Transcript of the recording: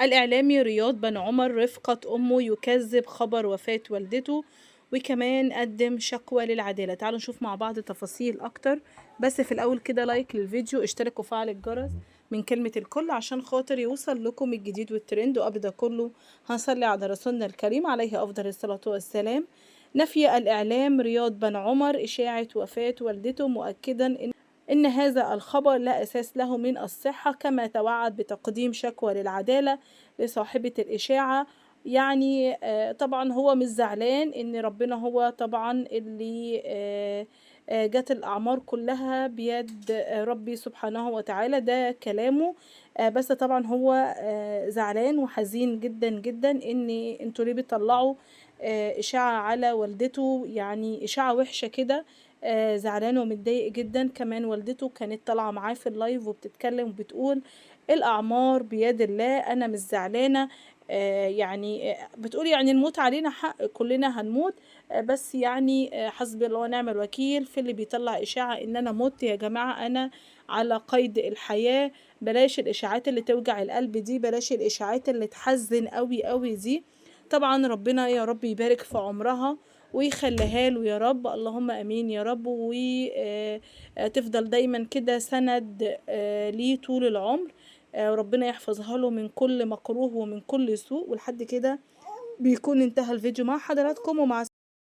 الإعلامي رياض بن عمر رفقة أمه يكذب خبر وفاة والدته، وكمان قدم شكوى للعدالة. تعالوا نشوف مع بعض تفاصيل أكتر، بس في الأول كده لايك للفيديو، اشترك وفعل الجرس من كلمة الكل عشان خاطر يوصل لكم الجديد والترند. وقبل ده كله هنصلي على رسولنا الكريم عليه أفضل الصلاة والسلام. نفي الإعلام رياض بن عمر إشاعة وفاة والدته، مؤكدا إن هذا الخبر لا أساس له من الصحة، كما توعد بتقديم شكوى للعدالة لصاحبة الإشاعة. يعني طبعا هو مش زعلان إن ربنا هو طبعا اللي جت الأعمار كلها بيد ربي سبحانه وتعالى، ده كلامه. بس طبعا هو زعلان وحزين جدا جدا إن انتوا ليه بتطلعوا إشاعة على والدته، يعني إشاعة وحشة كده. زعلان ومتضايق جدا. كمان والدته كانت طالعة معاه في اللايف وبتتكلم وبتقول الأعمار بيد الله، أنا مش زعلانة. يعني بتقول يعني الموت علينا حق، كلنا هنموت. بس يعني حسبي الله ونعم الوكيل في اللي بيطلع إشاعة إن أنا مت. يا جماعة أنا على قيد الحياة، بلاش الإشاعات اللي توجع القلب دي، بلاش الإشاعات اللي تحزن قوي قوي دي. طبعا ربنا يا رب يبارك في عمرها ويخليها له يا رب، اللهم امين يا رب. وتفضل دايما كده سند ليه طول العمر. وربنا يحفظها له من كل مكروه ومن كل سوء. ولحد كده بيكون انتهى الفيديو مع حضراتكم، ومع